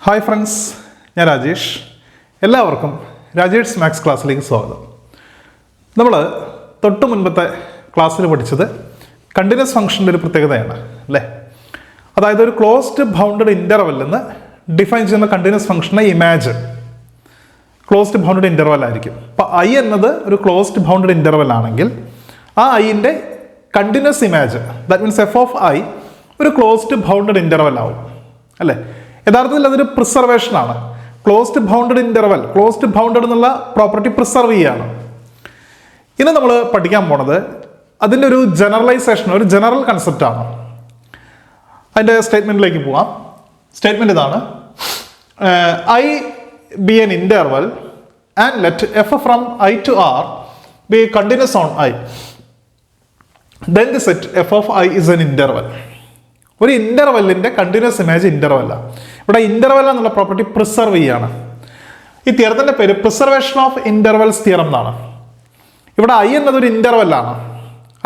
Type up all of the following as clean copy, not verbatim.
Hi friends, ഞാൻ രാജേഷ്. എല്ലാവർക്കും Rajesh maths ക്ലാസ്സിലേക്ക് സ്വാഗതം. നമ്മൾ തൊട്ട് മുൻപത്തെ ക്ലാസ്സിൽ പഠിച്ചത് കണ്ടിന്യൂസ് ഫംഗ്ഷൻ്റെ ഒരു പ്രത്യേകതയാണ് അല്ലേ. അതായത് ഒരു ക്ലോസ്ഡ് ബൗണ്ടഡ് ഇൻ്റർവെൽ എന്ന് ഡിഫൈൻ ചെയ്യുന്ന കണ്ടിന്യൂസ് ഫംഗ്ഷനെ ഇമാജിൻ ക്ലോസ്ഡ് ബൗണ്ടഡ് ഇൻ്റർവെൽ ആയിരിക്കും. അപ്പോൾ ഐ എന്നത് ഒരു ക്ലോസ്ഡ് ബൗണ്ടഡ് ഇൻ്റർവെൽ ആണെങ്കിൽ ആ ഐൻ്റെ continuous image, that means F of I, ഒരു ക്ലോസ്ഡ് ബൗണ്ടഡ് ഇൻ്റർവെൽ ആവും അല്ലേ. യഥാർത്ഥത്തിൽ അതൊരു പ്രിസർവേഷനാണ്. Closed bounded interval, closed bounded എന്നുള്ള പ്രോപ്പർട്ടി പ്രിസർവ് ചെയ്യുകയാണ്. ഇന്ന് നമ്മൾ പഠിക്കാൻ പോണത് അതിൻ്റെ ഒരു ജനറലൈസേഷൻ, ഒരു ജനറൽ കൺസെപ്റ്റാണ്. അതിൻ്റെ സ്റ്റേറ്റ്മെൻറ്റിലേക്ക് പോവാം. സ്റ്റേറ്റ്മെൻറ്റ് ഇതാണ്: I be an interval and let f from I to R be continuous on I, then the set f of I is an interval. ഒരു ഇൻ്റർവെല്ലിൻ്റെ കണ്ടിന്യൂസ് ഇമേജ് ഇൻ്റർവെല്ലാണ്. ഇവിടെ ഇൻ്റർവെൽ എന്നുള്ള പ്രോപ്പർട്ടി പ്രിസർവ് ചെയ്യാണ്. ഈ തിയറത്തിൻ്റെ പേര് preservation of intervals theorem എന്നാണ്. ഇവിടെ I എന്നതൊരു ഇൻ്റർവെല്ലാണ്.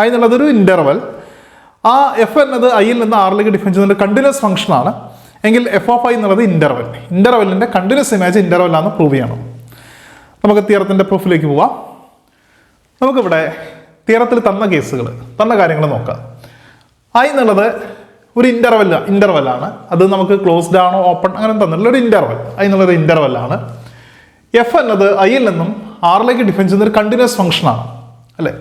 I എന്നുള്ളതൊരു ഇൻ്റർവെൽ. ആ എഫ് എന്നത് ഐയിൽ നിന്ന് ആറിലേക്ക് ഡിഫൈൻ ചെയ്യുന്ന കണ്ടിന്യൂസ് ഫംഗ്ഷനാണ് എങ്കിൽ എഫ് ഓഫ് ഐ എന്നുള്ളത് ഇൻ്റർവെൽ, ഇൻ്റർവെല്ലിൻ്റെ കണ്ടിന്യൂസ് ഇമേജ് ഇൻ്റർവെല്ലാന്ന് പ്രൂവ് ചെയ്യണം. നമുക്ക് തിയറത്തിൻ്റെ പ്രൂഫിലേക്ക് പോവാം. നമുക്കിവിടെ തിയറത്തിൽ തന്ന കേസുകൾ, തന്ന കാര്യങ്ങൾ നോക്കാം. ഐ എന്നുള്ളത് ഒരു ഇൻ്റർവെല്ലാണ്. അത് നമുക്ക് ക്ലോസ്ഡ് ആണോ ഓപ്പൺ അങ്ങനെ തന്നിട്ടുള്ള ഒരു ഇൻ്റർവെൽ. ഐ എന്നുള്ളത് ഇൻ്റർവെല്ലാണ്. എഫ് എന്നത് ഐയിൽ നിന്നും ആറിലേക്ക് ഡിഫൈൻ ചെയ്യുന്ന ഒരു കണ്ടിന്യൂസ് ഫംഗ്ഷനാണ് അല്ലേ.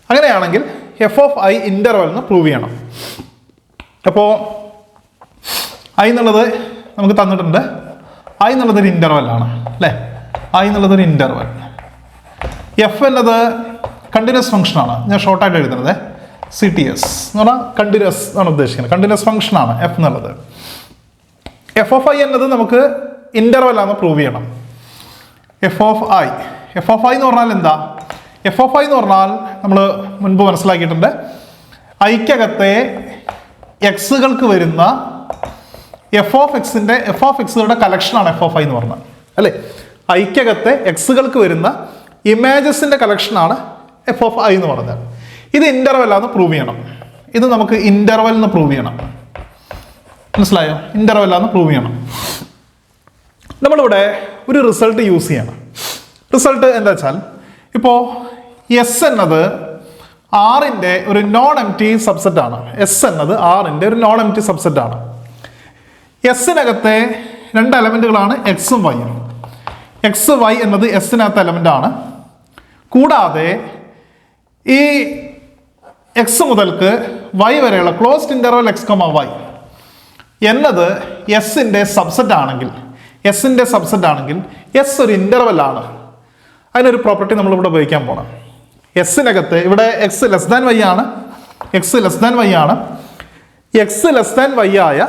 അങ്ങനെയാണെങ്കിൽ എഫ് ഓഫ് ഐ ഇൻ്റർവെൽ എന്ന് പ്രൂവ് ചെയ്യണം. അപ്പോൾ ഐ എന്നുള്ളത് നമുക്ക് തന്നിട്ടുണ്ട്. ഐ എന്നുള്ളതൊരു ഇൻ്റർവെല്ലാണ് അല്ലേ. ഐ എന്നുള്ളതൊരു ഇൻ്റർവെൽ. എഫ് എന്നത് കണ്ടിന്യൂസ് ഫംഗ്ഷനാണ്. ഞാൻ ഷോർട്ടായിട്ട് എഴുതുന്നത് സി ടി എസ് എന്ന് പറഞ്ഞാൽ കണ്ടിന്യൂസ് ആണ് ഉദ്ദേശിക്കുന്നത്. കണ്ടിന്യൂസ് ഫംഗ്ഷനാണ് എഫ് എന്നുള്ളത്. എഫ് ഓഫ് ഐ എന്നത് നമുക്ക് ഇൻ്റർവെല്ലാന്ന് പ്രൂവ് ചെയ്യണം. എഫ് ഓഫ് ഐ എന്ന് പറഞ്ഞാൽ എന്താ? എഫ് ഓഫ് ഐ എന്ന് പറഞ്ഞാൽ നമ്മൾ മുൻപ് മനസ്സിലാക്കിയിട്ടുണ്ട്, ഐക്കകത്തെ എക്സുകൾക്ക് വരുന്ന എഫ് ഓഫ് എക്സുകളുടെ കളക്ഷനാണ് എഫ് ഓഫ് ഐ എന്ന് പറഞ്ഞാൽ അല്ലേ. ഐക്കകത്തെ എക്സുകൾക്ക് വരുന്ന ഇമേജസിൻ്റെ കളക്ഷനാണ് എഫ് ഓഫ് ഐ എന്ന് പറഞ്ഞാൽ. ഇത് ഇൻ്റർവെല്ലാന്ന് പ്രൂവ് ചെയ്യണം. ഇത് നമുക്ക് ഇൻ്റർവെൽ എന്ന് പ്രൂവ് ചെയ്യണം. മനസ്സിലായോ? ഇൻ്റർവെല്ലാന്ന് പ്രൂവ് ചെയ്യണം. നമ്മളിവിടെ ഒരു റിസൾട്ട് യൂസ് ചെയ്യണം. റിസൾട്ട് എന്താ വെച്ചാൽ, ഇപ്പോൾ എസ് എന്നത് ആറിൻ്റെ ഒരു നോൺ എംപ്റ്റി സബ്സെറ്റാണ്. എസ് എന്നത് ആറിൻ്റെ ഒരു നോൺ എംപ്റ്റി സബ്സെറ്റാണ്. എസിനകത്തെ രണ്ട് എലമെൻറ്റുകളാണ് എക്സും വൈയും. എക്സ് വൈ എന്നത് എസിനകത്തെ എലമെൻ്റാണ്. കൂടാതെ ഈ എക്സ് മുതൽക്ക് വൈ വരെയുള്ള ക്ലോസ്ഡ് ഇൻ്റർവെൽ എക്സ് കമ വൈ എന്നത് എസിൻ്റെ സബ്സെറ്റ് ആണെങ്കിൽ എസ് ഒരു ഇൻ്റർവെല്ലാണ്. അതിനൊരു പ്രോപ്പർട്ടി നമ്മളിവിടെ ഉപയോഗിക്കാൻ പോകണം. എസിനകത്ത് ഇവിടെ എക്സ് ലെസ് ദാൻ വൈ ആണ്. എക്സ് ലെസ് ദാൻ വൈ ആയ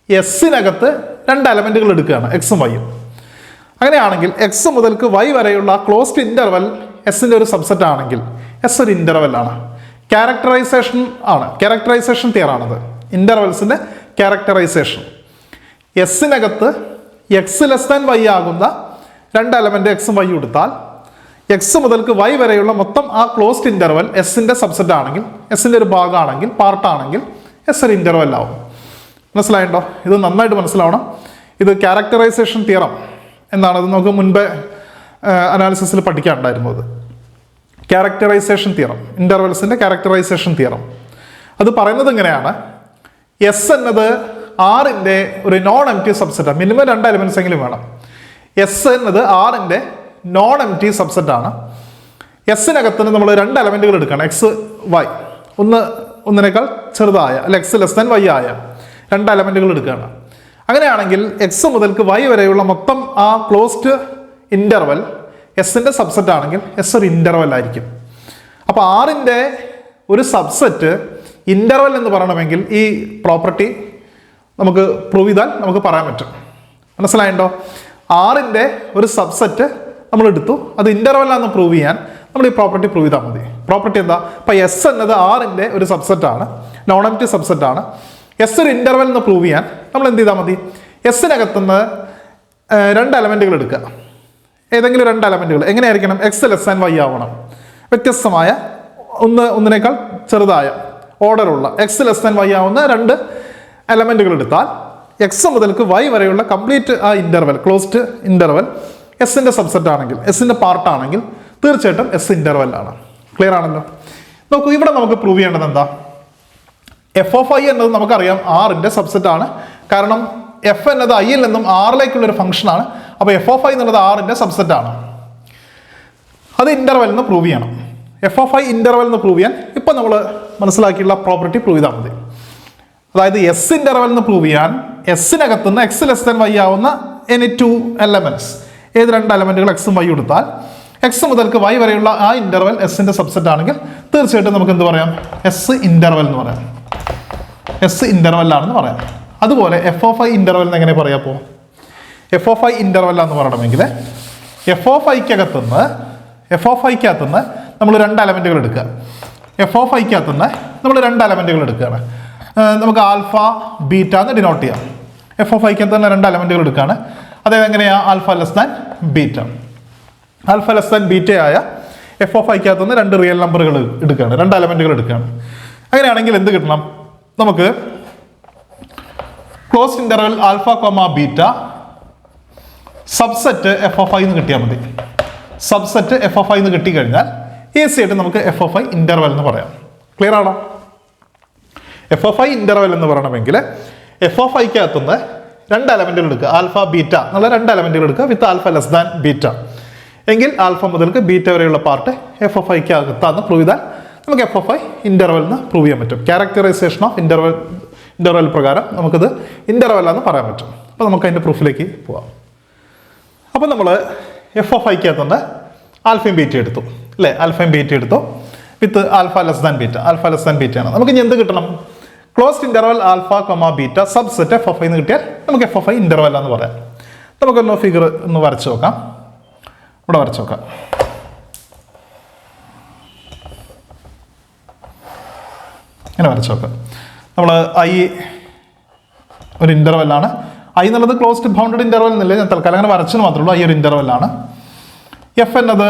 എസിനകത്ത് രണ്ട് എലമെൻറ്റുകൾ എടുക്കുകയാണ്, എക്സും വൈയും. അങ്ങനെയാണെങ്കിൽ എക്സ് മുതൽക്ക് വൈ വരെയുള്ള ക്ലോസ്ഡ് ഇൻ്റർവെൽ എസിൻ്റെ ഒരു സബ്സെറ്റ് ആണെങ്കിൽ എസ് ഒരു ഇൻ്റർവെല്ലാണ്. ക്യാരക്ടറൈസേഷൻ തിയറാണത്, ഇൻ്റർവെൽസിൻ്റെ ക്യാരക്ടറൈസേഷൻ. എസിനകത്ത് എക്സ് ലെസ് ദാൻ വൈ ആകുന്ന രണ്ട് എലമെൻറ്റ് എക്സും വൈ എടുത്താൽ എക്സ് മുതൽക്ക് വൈ വരെയുള്ള മൊത്തം ആ ക്ലോസ്ഡ് ഇൻ്റർവെൽ എസിൻ്റെ സബ്സെറ്റ് ആണെങ്കിൽ, എസിൻ്റെ ഒരു ഭാഗമാണെങ്കിൽ, പാർട്ടാണെങ്കിൽ എസ് ഒരു ഇൻ്റർവെല്ലാവും. മനസ്സിലായിട്ടുണ്ടോ? ഇത് നന്നായിട്ട് മനസ്സിലാവണം. ഇത് ക്യാരക്ടറൈസേഷൻ തിയറം എന്നാണ്. അത് നമുക്ക് മുൻപേ അനാലിസിസിൽ പഠിക്കാനുണ്ടായിരുന്നത്. ക്യാരക്ടറൈസേഷൻ തിയറം, ഇൻ്റർവെൽസിൻ്റെ ക്യാരക്ടറൈസേഷൻ തിയറം. അത് പറയുന്നത് ഇങ്ങനെയാണ്: എസ് എന്നത് ആറിൻ്റെ ഒരു നോൺ എംപ്റ്റി സബ്സെറ്റാണ്. മിനിമം രണ്ട് എലിമെൻറ്റ്സ് എങ്കിലും വേണം. എസ് എന്നത് ആറിൻ്റെ നോൺ എംപ്റ്റി സബ്സെറ്റാണ്. എസിനകത്തിന് നമ്മൾ രണ്ട് എലമെൻറ്റുകൾ എടുക്കണം, എക്സ് വൈ, ഒന്നിനേക്കാൾ ചെറുതായ അല്ല എക്സ് ലെസ് ദാൻ വൈ ആയ രണ്ട് എലമെൻറ്റുകൾ എടുക്കുകയാണ്. അങ്ങനെയാണെങ്കിൽ എക്സ് മുതൽക്ക് വൈ വരെയുള്ള മൊത്തം ആ ക്ലോസ്ഡ് ഇൻ്റർവെൽ എസിൻ്റെ സബ്സെറ്റ് ആണെങ്കിൽ എസ് ഒരു ഇൻ്റർവെൽ ആയിരിക്കും. അപ്പോൾ ആറിൻ്റെ ഒരു സബ്സെറ്റ് ഇൻ്റർവെൽ എന്ന് പറയണമെങ്കിൽ ഈ പ്രോപ്പർട്ടി നമുക്ക് പ്രൂവ് ചെയ്താൽ നമുക്ക് പറയാൻ പറ്റും. മനസ്സിലായിട്ടുണ്ടോ? ആറിൻ്റെ ഒരു സബ്സെറ്റ് നമ്മൾ എടുത്തു, അത് ഇൻ്റർവെല്ലാന്ന് പ്രൂവ് ചെയ്യാൻ നമ്മൾ ഈ പ്രോപ്പർട്ടി പ്രൂവ് ചെയ്താൽ മതി. പ്രോപ്പർട്ടി എന്താ? അപ്പോൾ എസ് എന്നത് ആറിൻ്റെ ഒരു സബ്സെറ്റാണ്, നോൺ എംപ്റ്റി സബ്സെറ്റാണ്. എസ് ഒരു ഇൻ്റർവെൽ എന്ന് പ്രൂവ് ചെയ്യാൻ നമ്മൾ എന്ത് ചെയ്താൽ മതി? എസിനകത്തുനിന്ന് രണ്ട് എലമെൻറ്റുകൾ എടുക്കുക. ഏതെങ്കിലും രണ്ട് എലമെൻറ്റുകൾ എങ്ങനെയായിരിക്കണം? എക്സ് ലെസ് ദാൻ വൈ ആവണം. വ്യത്യസ്തമായ ഒന്നിനേക്കാൾ ചെറുതായ ഓർഡറുള്ള എക്സ് ലെസ് ദാൻ വൈ ആവുന്ന രണ്ട് എലമെൻറ്റുകൾ എടുത്താൽ എക്സ് മുതൽക്ക് വൈ വരെയുള്ള കംപ്ലീറ്റ് ആ ഇൻ്റർവൽ, ക്ലോസ്ഡ് ഇൻ്റർവൽ എസിൻ്റെ സബ്സെറ്റ് ആണെങ്കിൽ, എസിൻ്റെ പാർട്ട് ആണെങ്കിൽ തീർച്ചയായിട്ടും എസ് ഇൻ്റർവെല്ലാണ്. ക്ലിയർ ആണല്ലോ? നോക്കൂ, ഇവിടെ നമുക്ക് പ്രൂവ് ചെയ്യേണ്ടത് എന്താ? എഫ് ഓഫ് ഐ എന്നത് നമുക്കറിയാം ആറിൻ്റെ സബ്സെറ്റ് ആണ്. കാരണം എഫ് എന്നത് ഐയിൽ നിന്നും ആറിലേക്കുള്ളൊരു ഫംഗ്ഷനാണ്. അപ്പോൾ എഫ് ഓഫ് ഐ എന്നുള്ളത് ആറിൻ്റെ സബ്സെറ്റ് ആണ്. അത് ഇൻ്റർവെൽ എന്ന് പ്രൂവ് ചെയ്യണം. എഫ് ഓഫ് ഐ ഇൻ്റർവെൽ എന്ന് പ്രൂവ് ചെയ്യാൻ ഇപ്പം നമ്മൾ മനസ്സിലാക്കിയുള്ള പ്രോപ്പർട്ടി പ്രൂവ് ചെയ്താൽ മതി. അതായത് എസ് ഇൻ്റർവെൽ എന്ന് പ്രൂവ് ചെയ്യാൻ എസിനകത്തുനിന്ന് എക്സ് ലെസ് ദാൻ വൈ ആവുന്ന എനി ടു എലമെൻറ്റ്സ്, ഏത് രണ്ട് എലമെൻറ്റുകൾ എക്സും വൈ എടുത്താൽ എക്സ് മുതൽക്ക് വൈ വരെയുള്ള ആ ഇൻ്റർവെൽ എസിൻ്റെ സബ്സെറ്റ് ആണെങ്കിൽ തീർച്ചയായിട്ടും നമുക്ക് എന്ത് പറയാം? എസ് ഇൻ്റർവെൽ എന്ന് പറയാം. എസ് ഇൻ്റർവെല്ലാണെന്ന് പറയാം. അതുപോലെ എഫ് ഓഫ് ഐ ഇൻ്റർവെൽ എന്ന് എങ്ങനെ പറയാം? അപ്പോൾ എഫ് ഓഫ് ഐ ഇൻ്റർവെല്ലാന്ന് പറയണമെങ്കിൽ എഫ് ഓഫ് ഐക്കകത്തുനിന്ന് നമ്മൾ രണ്ട് എലമെൻറ്റുകൾ എടുക്കുക. എഫ് ഓഫ് ഐക്കകത്തുനിന്ന് നമ്മൾ രണ്ട് എലമെൻറ്റുകൾ എടുക്കുകയാണ്. നമുക്ക് ആൽഫ ബീറ്റ എന്ന് ഡിനോട്ട് ചെയ്യാം. എഫ് ഓഫ് ഐക്കകത്ത് തന്നെ രണ്ട് എലമെൻറ്റുകൾ എടുക്കുകയാണ്. അതായത് എങ്ങനെയാണ്? Alpha less than beta. Alpha less than beta ആയ എഫ് ഓഫ് ഐക്കകത്ത് നിന്ന് രണ്ട് റിയൽ നമ്പറുകൾ എടുക്കുകയാണ്, രണ്ട് എലമെൻറ്റുകൾ എടുക്കുകയാണ്. അങ്ങനെയാണെങ്കിൽ എന്ത് കിട്ടണം നമുക്ക്? Closed interval alpha comma beta subset F of I എന്ന് കിട്ടിയാൽ മതി. സബ്സെറ്റ് എഫ് ഓഫ് ഐ എന്ന് കിട്ടിക്കഴിഞ്ഞാൽ ഈസി ആയിട്ട് നമുക്ക് എഫ് ഓഫ് ഐ ഇൻ്റർവെൽ എന്ന് പറയാം. ക്ലിയർ ആണോ? എഫ് ഓഫ് ഐ ഇൻ്റർവെൽ എന്ന് പറയണമെങ്കിൽ എഫ് ഓഫ് ഐക്കകത്തുനിന്ന് രണ്ട് എലമെൻറ്റുകൾ എടുക്കുക, ആൽഫ ബീറ്റ എന്നുള്ള രണ്ട് എലമെൻറ്റുകൾ എടുക്കുക വിത്ത് ആൽഫ ലെസ് ദാൻ ബീറ്റ. എങ്കിൽ ആൽഫ മുതൽക്ക് ബീറ്റ വരെയുള്ള പാർട്ട് എഫ് ഓഫ് ഐക്കകത്താന്ന് പ്രൂവ് ചെയ്താൽ നമുക്ക് എഫ് ഓഫ് ഐ ഇൻ്റർവെൽ എന്ന് പ്രൂവ് ചെയ്യാൻ പറ്റും. ക്യാരക്ടറൈസേഷൻ ഓഫ് ഇൻ്റർവെൽ പ്രകാരം നമുക്കത് ഇൻ്റർവെല്ലാന്ന് പറയാൻ പറ്റും. അപ്പോൾ നമുക്ക് അതിൻ്റെ പ്രൂഫിലേക്ക് പോവാം. അപ്പോൾ നമ്മൾ എഫ് ഓഫ് ഐക്കകത്തുനിന്ന് ആൽഫയും ബീറ്റ എടുത്തു അല്ലേ? ആൽഫയും ബീറ്റ എടുത്തു with alpha less than beta. Alpha less than beta ആണ്. നമുക്ക് ഇനി എന്ത് കിട്ടണം? Closed interval alpha comma beta subset F of I എന്ന് കിട്ടിയാൽ നമുക്ക് എഫ് ഓഫ് ഐ ഇൻ്റർവെൽ എന്ന് പറയാം. നമുക്കൊന്ന് ഫിഗർ ഒന്ന് വരച്ച് നോക്കാം. ഇവിടെ വരച്ച് നോക്കാം. ഇങ്ങനെ വരച്ച് നോക്കാം. നമ്മൾ ഐ ഒരു ഇൻ്റർവെല്ലാണ്. ഐ എന്നുള്ളത് ക്ലോസ്ഡ് ബൗണ്ടഡ് ഇൻ്റർവെൽ എന്നില്ല, ഞാൻ തൽക്കാലം അങ്ങനെ വരച്ചെന്ന് മാത്രമേ ഉള്ളൂ. ഐ ഒരു ഇൻ്റർവെല്ലാണ്. എഫ് എന്നത്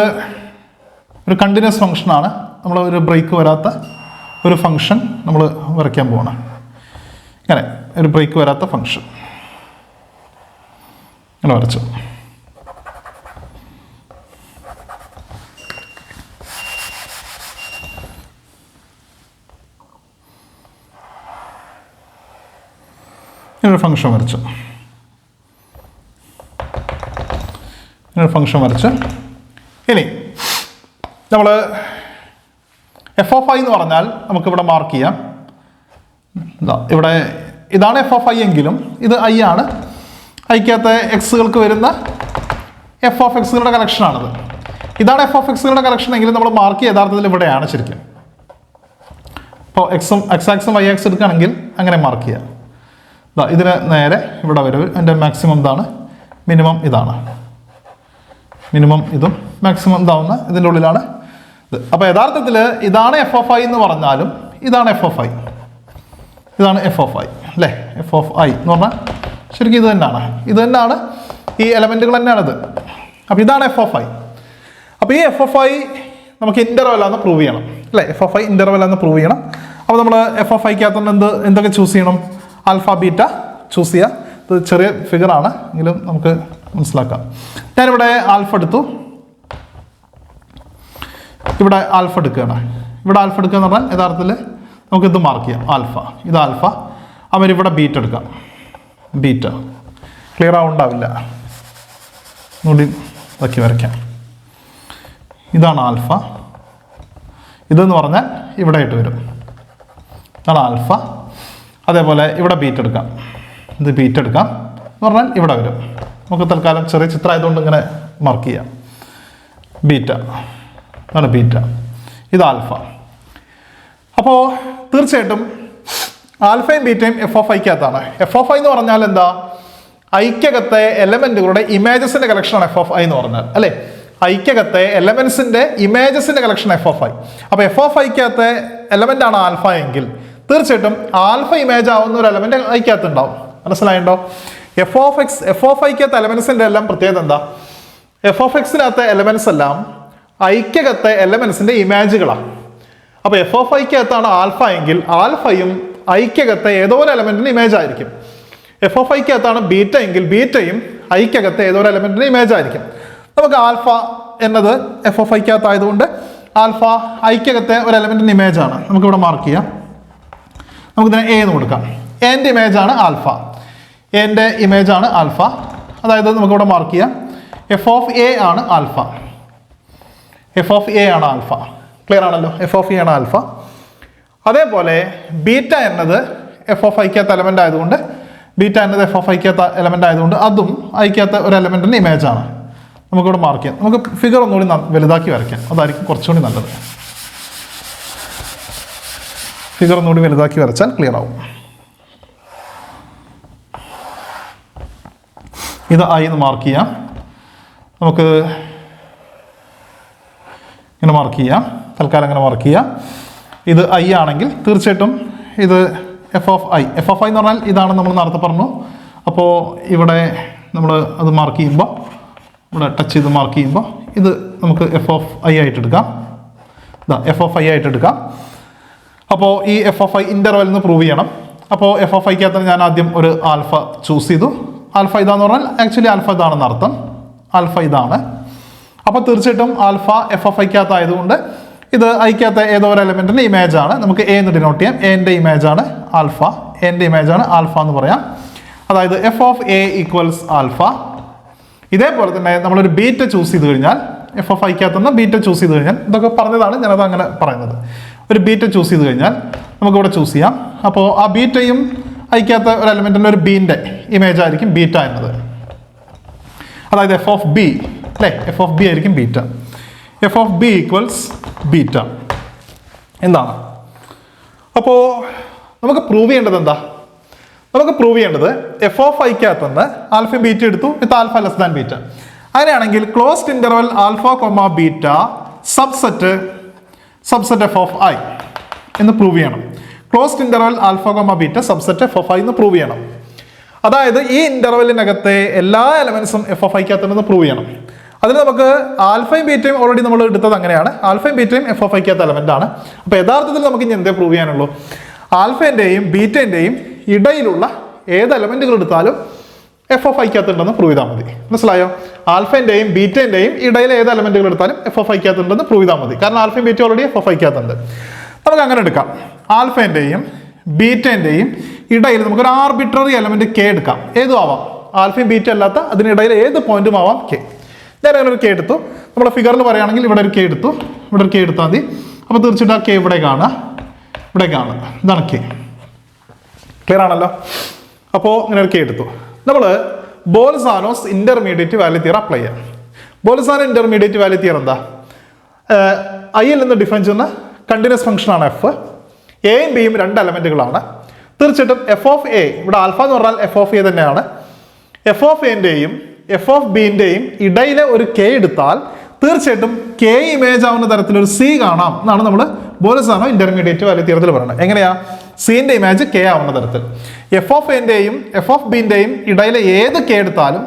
ഒരു കണ്ടിന്യൂസ് ഫംഗ്ഷനാണ്. നമ്മൾ ഒരു ബ്രേക്ക് വരാത്ത ഒരു ഫംഗ്ഷൻ നമ്മൾ വരയ്ക്കാൻ പോവാണ്. ഇങ്ങനെ ഒരു ബ്രേക്ക് വരാത്ത ഫംഗ്ഷൻ ഇങ്ങനെ വരച്ചു. ഇങ്ങനൊരു ഫംഗ്ഷൻ വരച്ചു. ഇങ്ങനൊരു ഫംഗ്ഷൻ വരച്ച് ഇനി നമ്മൾ എഫ് ഓഫ് ഐ എന്ന് പറഞ്ഞാൽ നമുക്കിവിടെ മാർക്ക് ചെയ്യാം. ഇവിടെ ഇതാണ് എഫ് ഓഫ് ഐ എങ്കിലും ഇത് ഐ ആണ്. ഐക്കകത്ത് എക്സുകൾക്ക് വരുന്ന എഫ് ഓഫ് എക്സുകളുടെ കളക്ഷനാണിത്. ഇതാണ് എഫ് ഓഫ് എക്സുകളുടെ കളക്ഷൻ എങ്കിലും നമ്മൾ മാർക്ക് യഥാർത്ഥത്തിൽ ഇവിടെയാണ് ശരിക്കും. ഇപ്പോൾ എക്സ് ആക്സും വൈ ആക്സ് എടുക്കുകയാണെങ്കിൽ അങ്ങനെ മാർക്ക് ചെയ്യാം. ഇതിന് നേരെ ഇവിടെ വരും. എൻ്റെ മാക്സിമം ഇതാണ്, മിനിമം ഇതാണ്. മിനിമം ഇതും മാക്സിമം ഇതാവുന്ന ഇതിൻ്റെ ഉള്ളിലാണ് ഇത്. അപ്പോൾ യഥാർത്ഥത്തിൽ ഇതാണ് എഫ് ഓഫ് ഐ എന്ന് പറഞ്ഞാലും ഇതാണ് എഫ് ഓഫ് ഐ. ഇതാണ് എഫ് ഓഫ് ഐ അല്ലേ? എഫ് ഓഫ് ഐ എന്ന് പറഞ്ഞാൽ ശരിക്കും ഇത് തന്നെയാണ്. ഈ എലമെൻറ്റുകൾ തന്നെയാണിത്. അപ്പോൾ ഇതാണ് എഫ് ഓഫ് ഐ. അപ്പോൾ ഈ എഫ് ഓഫ് ഐ നമുക്ക് ഇൻ്റർവെല്ലാന്ന് പ്രൂവ് ചെയ്യണം അല്ലേ? എഫ് ഓഫ് ഐ ഇൻ്റർവെല്ലാന്ന് പ്രൂവ് ചെയ്യണം. അപ്പോൾ നമ്മൾ എഫ് ഓഫ് ഐക്കകത്തുനിന്ന് എന്തൊക്കെ ചൂസ് ചെയ്യണം? ആൽഫ ബീറ്റ ചൂസ് ചെയ്യുക. ഇത് ചെറിയ ഫിഗറാണ് എങ്കിലും നമുക്ക് മനസ്സിലാക്കാം. ഞാനിവിടെ ആൽഫ എടുത്തു, ഇവിടെ ആൽഫ എടുക്കുകയാണ്. ഇവിടെ ആൽഫ എടുക്കുക എന്ന് പറഞ്ഞാൽ യഥാർത്ഥത്തിൽ നമുക്കിത് മാർക്ക് ചെയ്യാം. ആൽഫ, ഇത് ആൽഫ. അവർ ഇവിടെ ബീറ്റ എടുക്കാം. ബീറ്റ ക്ലിയർ ആവുണ്ടാവില്ല, ഒന്നുകൂടി ഇതാക്കി വരയ്ക്കാം. ഇതാണ് ആൽഫ. ഇതെന്ന് പറഞ്ഞാൽ ഇവിടെ ആയിട്ട് വരും. ഇതാണ് ആൽഫ. അതേപോലെ ഇവിടെ ബീറ്റ് എടുക്കാം. ഇത് ബീറ്റ് എടുക്കാം എന്ന് പറഞ്ഞാൽ ഇവിടെ വരും. നമുക്ക് തൽക്കാലം ചെറിയ ചിത്രം ആയതുകൊണ്ട് ഇങ്ങനെ മാർക്ക് ചെയ്യാം. ബീറ്റ, അതാണ് ബീറ്റ. ഇത് ആൽഫ. അപ്പോൾ തീർച്ചയായിട്ടും ആൽഫയും ബീറ്റയും എഫ് ഓഫ് ഐക്കകത്താണ്. എഫ് ഓഫ് ഐ എന്ന് പറഞ്ഞാൽ എന്താ? ഐക്യകത്തെ എലമെൻറ്റുകളുടെ ഇമേജസിൻ്റെ കളക്ഷനാണ് എഫ് ഓഫ് ഐ എന്ന് പറഞ്ഞാൽ അല്ലേ? ഐക്യകത്തെ എലമെൻസിൻ്റെ ഇമേജസിൻ്റെ കളക്ഷൻ എഫ് ഓഫ് ഐ. അപ്പോൾ എഫ് ഓഫ് ഐക്കകത്തെ എലമെൻ്റ് ആണ് ആൽഫ എങ്കിൽ തീർച്ചയായിട്ടും ആൽഫ ഇമേജ് ആവുന്ന ഒരു എലമെന്റ് ഐക്കകത്ത് ഉണ്ടാവും. മനസ്സിലായിട്ടോ? എഫ് ഓഫ് ഐക്കകത്തെ എലമെന്റ്സിന്റെ എല്ലാം പ്രത്യേകത എന്താ? എഫ് ഓഫ് എക്സിനകത്തെ എലമെന്റ്സ് എല്ലാം ഐക്യകത്തെ എലമെന്റ്സിന്റെ ഇമേജുകളാണ്. അപ്പോൾ എഫ് ഓഫ് ഐക്കകത്താണ് ആൽഫ എങ്കിൽ ആൽഫയും ഐക്യകത്തെ ഏതോ ഒരു എലമെന്റിന്റെ ഇമേജ് ആയിരിക്കും. എഫ് ഓഫ് ഐക്കകത്താണ് ബീറ്റ എങ്കിൽ ബീറ്റയും ഐക്കകത്ത് ഏതോ ഒരു എലമെന്റിന്റെ ഇമേജ് ആയിരിക്കും. നമുക്ക് ആൽഫ എന്നത് എഫ് ഓഫ് ഐക്കകത്തായതുകൊണ്ട് ആൽഫ ഐക്കകത്തെ ഒരു എലമെന്റിന്റെ ഇമേജ് ആണ്. നമുക്കിവിടെ മാർക്ക് ചെയ്യാം. നമുക്കിതിനെ എ എന്ന് കൊടുക്കാം. എൻ്റെ ഇമേജ് ആണ് ആൽഫ. എൻ്റെ ഇമേജ് ആണ് ആൽഫ. അതായത് നമുക്കിവിടെ മാർക്ക് ചെയ്യാം എഫ് ഓഫ് എ ആണ് ആൽഫ. എഫ് ഓഫ് എ ആണ് ആൽഫ. ക്ലിയർ ആണല്ലോ? എഫ് ഓഫ് എ ആണ് ആൽഫ. അതേപോലെ ബീറ്റ എന്നത് എഫ് ഓഫ് ഐക്കകത്ത് എലമെന്റ് ആയതുകൊണ്ട് ബീറ്റ എന്നത് എഫ് ഓഫ് ഐക്കകത്ത് എലമെന്റ് ആയതുകൊണ്ട് അതും ഐക്കകത്ത് ഒരു എലമെന്റിന്റെ ഇമേജ് ആണ്. നമുക്കിവിടെ മാർക്ക് ചെയ്യാം. നമുക്ക് ഫിഗർ ഒന്നുകൂടി വലുതാക്കി വരയ്ക്കാം. അതായിരിക്കും കുറച്ചുകൂടി നല്ലത്. ഫിഗർ ഒന്നുകൂടി വലുതാക്കി വരച്ചാൽ ക്ലിയർ ആവും. ഇത് ഐ എന്ന് മാർക്ക് ചെയ്യാം. നമുക്ക് ഇങ്ങനെ മാർക്ക് ചെയ്യാം. തൽക്കാലം അങ്ങനെ മാർക്ക് ചെയ്യാം. ഇത് ഐ ആണെങ്കിൽ തീർച്ചയായിട്ടും ഇത് F of I. F of I എന്ന് പറഞ്ഞാൽ ഇതാണ് നമ്മൾ നേരത്തെ പറഞ്ഞു. അപ്പോൾ ഇവിടെ നമ്മൾ അത് മാർക്ക് ചെയ്യുമ്പോൾ ഇവിടെ ടച്ച് ചെയ്ത് മാർക്ക് ചെയ്യുമ്പോൾ ഇത് നമുക്ക് എഫ് ഓഫ് ഐ ആയിട്ട് എടുക്കാം. ഇതാ എഫ് ഓഫ് ഐ ആയിട്ട് എടുക്കാം. അപ്പോൾ ഈ എഫ് ഓഫ് ഐ ഇൻ്റർവെൽ നിന്ന് പ്രൂവ് ചെയ്യണം. അപ്പോൾ എഫ് ഓഫ് ഐക്കകത്ത് ഞാൻ ആദ്യം ഒരു ആൽഫ ചൂസ് ചെയ്തു. ആൽഫ ഇതാന്ന് പറഞ്ഞാൽ ആക്ച്വലി ആൽഫ ഇതാണെന്ന് അർത്ഥം. ആൽഫ ഇതാണ്. അപ്പോൾ തീർച്ചയായിട്ടും ആൽഫ എഫ് ഓഫ് ഐക്കകത്ത് ആയതുകൊണ്ട് ഇത് ഐക്കകത്ത് ഏതോ ഒരു എലമെന്റിന്റെ ഇമേജ് ആണ്. നമുക്ക് എ എന്ന് ഡിനോട്ട് ചെയ്യാം. എൻ്റെ ഇമേജ് ആണ് ആൽഫ. എൻ്റെ ഇമേജ് ആണ് ആൽഫ എന്ന് പറയാം. അതായത് F of A equals alpha. ഇതേപോലെ തന്നെ നമ്മളൊരു ബീറ്റ ചൂസ് ചെയ്ത് കഴിഞ്ഞാൽ എഫ് ഓഫ് ഐക്കകത്ത് നിന്ന് ബീറ്റ ചൂസ് ചെയ്ത് കഴിഞ്ഞാൽ ഇതൊക്കെ പറഞ്ഞതാണ് ഞാനത് അങ്ങനെ പറയുന്നത്. ഒരു ബീറ്റ ചൂസ് ചെയ്ത് കഴിഞ്ഞാൽ നമുക്കിവിടെ ചൂസ് ചെയ്യാം. അപ്പോൾ ആ ബീറ്റയും ഐക്കകത്ത് ഒരു എലമെന്റിന്റെ ഒരു ബീൻ്റെ ഇമേജ് ആയിരിക്കും ബീറ്റ എന്നത്. അതായത് എഫ് ഓഫ് ബി അല്ലേ? എഫ് ഓഫ് ബി ആയിരിക്കും beta. F of B equals beta എന്താണ്? അപ്പോൾ നമുക്ക് പ്രൂവ് ചെയ്യേണ്ടത് എന്താ? നമുക്ക് പ്രൂവ് ചെയ്യേണ്ടത് എഫ് ഓഫ് ഐക്കകത്ത് നിന്ന് ആൽഫയും ബീറ്റ എടുത്തു with alpha less than beta. അങ്ങനെയാണെങ്കിൽ closed interval alpha comma beta subset F of I എന്ന് പ്രൂവ് ചെയ്യണം. Closed interval alpha comma beta subset F of I എന്ന് പ്രൂവ് ചെയ്യണം. അതായത് ഈ ഇന്റർവെല്ലിനകത്തെ എല്ലാ എലമെന്റ്സും എഫ് ഓഫ് ഐക്കകത്തുണ്ടെന്ന് പ്രൂവ് ചെയ്യണം. അതിന് നമുക്ക് ആൽഫയും ബീറ്റയും ഓൾറെഡി നമ്മൾ എടുത്തത് അങ്ങനെയാണ്. ആൽഫയും ബീറ്റയും എഫ് ഓഫ് ഐക്കകത്ത് എലമെന്റ് ആണ്. അപ്പോൾ യഥാർത്ഥത്തിൽ നമുക്ക് ഇനി എന്തേ പ്രൂവ് ചെയ്യാനുള്ളൂ? ആൽഫേൻ്റെയും ബീറ്റേൻ്റെയും ഇടയിലുള്ള ഏത് എലമെന്റുകൾ എടുത്താലും എഫ് ഓഫ് ഐക്കകത്ത് ഉണ്ടെന്ന് പ്രൂവ് ചെയ്താൽ മതി. മനസ്സിലായോ? ആൽഫേൻ്റെയും ബീറ്റേൻ്റെയും ഇടയിലെ ഏത് എലമെന്റുകൾ എടുത്താലും എഫ് ഓഫ് ഐക്കകത്ത് ഉണ്ടെന്ന് പ്രൂവ് ചെയ്താൽ മതി. കാരണം ആൽഫയും ബീറ്റയും ഓൾറെഡി എഫ് ഓഫ് ഐക്കകത്തുണ്ട്. നമുക്ക് അങ്ങനെ എടുക്കാം. ആൽഫേൻ്റെയും ബീറ്റേൻ്റെയും ഇടയിൽ നമുക്കൊരു ആർബിട്രറി എലമെന്റ് കെ എടുക്കാം. ഏതും ആവാം. ആൽഫയും ബീറ്റ അല്ലാത്ത അതിനിടയിൽ ഏത് പോയിന്റും ആവാം കെ. ഞാൻ അങ്ങനെ ഒരു കെ എടുത്തു. നമ്മുടെ ഫിഗറിൽ പറയുകയാണെങ്കിൽ ഇവിടെ ഒരു കെ എടുത്തു. ഇവിടെ ഒരു കെ എടുത്താൽ മതി. അപ്പോൾ തീർച്ചയായിട്ടും ആ കെ ഇവിടെ കാണുക. ഇവിടെ കാണുക. ഇതാണ് കെ. ക്ലിയർ ആണല്ലോ? അപ്പോൾ ഇങ്ങനെ ഒരു കെ എടുത്തു. നമ്മൾ ബോൾസാനോസ് ഇന്റർമീഡിയറ്റ് വാല്യൂ തിയറം അപ്ലൈ ചെയ്യാം. ബോൾസാനോ ഇന്റർമീഡിയറ്റ് വാല്യൂ തിയറം എന്താ? ഐയിൽ നിന്ന് ഡിഫൈൻ ചെയ്യുന്ന കണ്ടിന്യൂസ് ഫംഗ്ഷൻ ആണ് എഫ്. എയും ബിയും രണ്ട് എലമെന്റുകളാണ്. തീർച്ചയായിട്ടും എഫ് ഓഫ് എ, ഇവിടെ ആൽഫ എന്ന് പറഞ്ഞാൽ എഫ് ഓഫ് എ തന്നെയാണ്. എഫ് ഓഫ് എൻ്റെയും എഫ് ഓഫ് ബിൻ്റെയും ഇടയിലെ ഒരു കെ എടുത്താൽ തീർച്ചയായിട്ടും കെ ഇമേജ് ആവുന്ന തരത്തിലൊരു സി കാണാം എന്നാണ് നമ്മൾ ബോൾസാനോ ഇന്റർമീഡിയറ്റ് വാല്യൂ തിയറത്തിൽ പറയുന്നത്. എങ്ങനെയാ? സിന്റെ ഇമേജ് കെ ആവുന്ന തരത്തിൽ എഫ് ഓഫ് എൻ്റെയും എഫ് ഓഫ് ബിൻ്റെയും ഇടയിലെ ഏത് കെ എടുത്താലും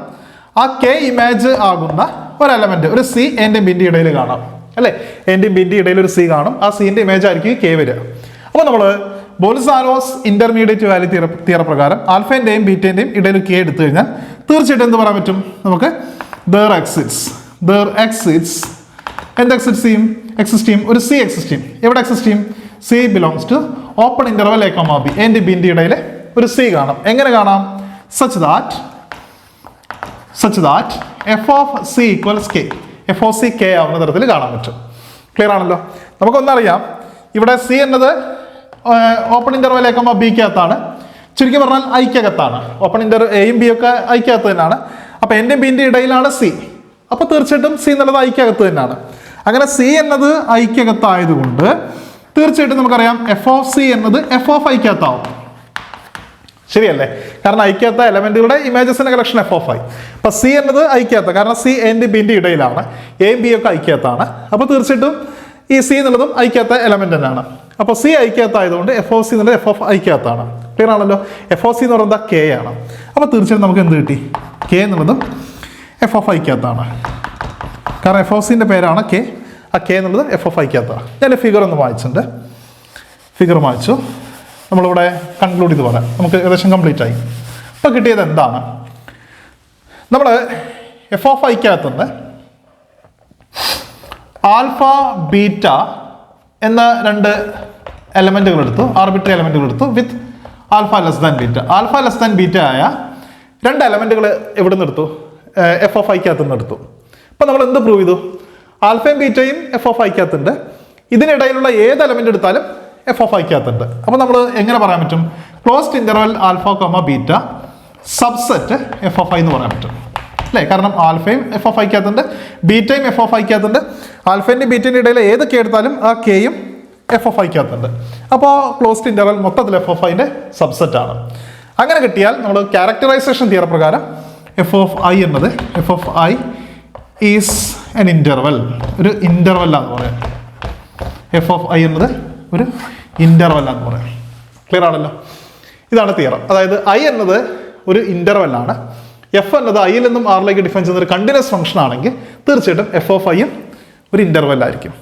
ആ കെ ഇമേജ് ആകുന്ന ഒരു എലമെന്റ്, ഒരു സി എൻ്റെയും ബിൻ്റെ ഇടയിൽ കാണാം അല്ലേ? എൻ്റെയും ബിൻ്റെ ഇടയിൽ ഒരു സി കാണും. ആ സിന്റെ ഇമേജ് ആയിരിക്കും കെ വരിക. അപ്പോൾ നമ്മൾ ബോൾസാനോസ് ഇന്റർമീഡിയറ്റ് വാല്യൂ തിയറം പ്രകാരം ആൽഫേൻ്റെയും ബീറ്റേൻ്റെയും ഇടയിൽ കെ എടുത്തു കഴിഞ്ഞാൽ തീർച്ചയായിട്ടും എന്ത് പറയാൻ പറ്റും? നമുക്ക് ദർ എക്സിറ്റ്സ് എന്ത് എക്സിസ്റ്റ് ചെയ്യും? എക്സിസ്റ്റ് ചെയ്യും. ഒരു സി എക്സിസ്റ്റ് ചെയ്യും. എവിടെ എക്സിസ്റ്റ് ചെയ്യും? C belongs to open interval a comma b. എൻ്റെ ബിൻ്റെ ഇടയിൽ ഒരു സി കാണാം. എങ്ങനെ കാണാം? Such that f of c equals k. F of c k ആവുന്ന തരത്തിൽ കാണാൻ പറ്റും. ക്ലിയർ ആണല്ലോ? നമുക്കൊന്നറിയാം, ഇവിടെ സി എന്നത് ഓപ്പൺ ഇന്റർവൽ എ കോമ ബിക്കകത്താണ്. ചുരുക്കി പറഞ്ഞാൽ ഐക്കകത്താണ്. ഓപ്പൺ എയും ബി ഒക്കെ ഐക്കകത്ത് തന്നെയാണ്. അപ്പോൾ എൻ്റെ ബിൻ്റെ ഇടയിലാണ് സി. അപ്പോൾ തീർച്ചയായിട്ടും സി എന്നുള്ളത് ഐക്കകത്ത് തന്നെയാണ്. അങ്ങനെ സി എന്നത് ഐക്കകത്തായതുകൊണ്ട് തീർച്ചയായിട്ടും നമുക്കറിയാം എഫ് ഓഫ് സി എന്നത് എഫ് ഓഫ് ഐക്കകത്താവും. ശരിയല്ലേ? കാരണം ഐക്കകത്ത എലമെന്റുകളുടെ ഇമേജസിന്റെ കളക്ഷൻ എഫ് ഓഫ് ഐ. അപ്പൊ സി എന്നത് ഐക്കകത്ത, കാരണം സി എൻ്റെ ബിൻ്റെ ഇടയിലാണ്. എയും ബി ഒക്കെ ഐക്കകത്താണ്. അപ്പോൾ തീർച്ചയായിട്ടും ഈ സി എന്നുള്ളതും ഐക്കകത്ത എലമെന്റ് തന്നെയാണ്. അപ്പോൾ സി ഐക്കകത്തായതുകൊണ്ട് എഫ് ഓഫ് സി എന്നുള്ളത് എഫ് ഓഫ് ഐക്കകത്താണ്. ക്ലിയർ ആണല്ലോ? എഫ് ഓഫ് സി എന്ന് പറയുന്നത് കെ ആണ്. അപ്പോൾ തീർച്ചയായിട്ടും നമുക്ക് എന്ത് കിട്ടി? കെ എന്നുള്ളതും എഫ് ഓഫ് ഐക്കകത്താണ്. കാരണം എഫ് ഓഫ് സിൻ്റെ പേരാണ് കെ. ആ കെ എന്നുള്ളത് എഫ് ഓഫ് ഐക്കകത്താണ്. ഞാൻ ഫിഗർ ഒന്ന് വായിച്ചിട്ടുണ്ട്. ഫിഗർ വായിച്ചു. നമ്മളിവിടെ കൺക്ലൂഡ് ചെയ്ത് പറയാം. നമുക്ക് ഏകദേശം കംപ്ലീറ്റ് ആയി. ഇപ്പോൾ കിട്ടിയത് എന്താണ്? നമ്മൾ എഫ് ഓഫ് ഐക്കകത്തുനിന്ന് ആൽഫ ബീറ്റ എന്ന രണ്ട് എലമെൻറ്റുകൾ എടുത്തു, ആർബിട്രറി എലമെൻറ്റുകൾ എടുത്തു with alpha less than beta. Alpha less than beta ആയ രണ്ട് എലമെൻറ്റുകൾ എവിടെ നിന്ന് എടുത്തു? എഫ് ഓഫ് ഐക്കകത്ത് നിന്ന് എടുത്തു. അപ്പോൾ നമ്മൾ എന്ത് പ്രൂവ് ചെയ്തു? ആൽഫയും ബീറ്റയും എഫ് ഓഫ് ഐക്കകത്തുണ്ട്. ഇതിനിടയിലുള്ള ഏത് എലമെൻ്റ് എടുത്താലും എഫ് ഓഫ് ഐക്കകത്തുണ്ട്. അപ്പോൾ നമ്മൾ എങ്ങനെ പറയാൻ പറ്റും? Closed interval alpha comma beta subset F of I എന്ന് പറയാൻ പറ്റും അല്ലേ? കാരണം ആൽഫയും എഫ് ഓഫ് ഐക്കകത്തുണ്ട്, ബീറ്റയും എഫ് ഓഫ് ഐക്കകത്തുണ്ട്. ആൽഫേൻ്റെയും ബീറ്റേൻ്റെ ഇടയിൽ ഏത് കെ എടുത്താലും ആ കെയും എഫ് ഓഫ് ഐക്കകത്തുണ്ട്. അപ്പോൾ ക്ലോസ്ഡ് ഇൻ്റർവൽ മൊത്തത്തിൽ എഫ് ഓഫ് ഐൻ്റെ സബ്സെറ്റ് ആണ്. അങ്ങനെ കിട്ടിയാൽ നമ്മൾ ക്യാരക്ടറൈസേഷൻ തിയറി പ്രകാരം എഫ് ഓഫ് ഐ എന്നത് F of I is an interval, ഒരു ഇൻ്റർവെല്ലാന്ന് പറയാം. എഫ് ഓഫ് ഐ എന്നത് ഒരു ഇൻ്റർവെല്ലാന്ന് പറയാം. ക്ലിയർ ആണല്ലോ? ഇതാണ് തിയറം. അതായത് ഐ എന്നത് ഒരു ഇൻ്റർവെല്ലാണ്. എഫ് എന്നത് ഐയിൽ നിന്നും ആറിലേക്ക് ഡിഫൈൻ ചെയ്യുന്ന ഒരു കണ്ടിന്യൂസ് ഫംഗ്ഷൻ ആണെങ്കിൽ തീർച്ചയായിട്ടും എഫ് ഓഫ് ഐയും ഒരു ഇൻ്റർവെല്ലായിരിക്കും.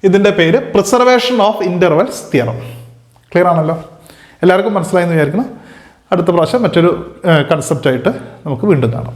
ഇതിൻ്റെ പേര് preservation of intervals theorem. Clear ആണല്ലോ? എല്ലാവർക്കും മനസ്സിലായെന്ന് വിചാരിക്കണം. അടുത്ത പ്രാവശ്യം മറ്റൊരു കൺസെപ്റ്റായിട്ട് നമുക്ക് വീണ്ടും കാണാം.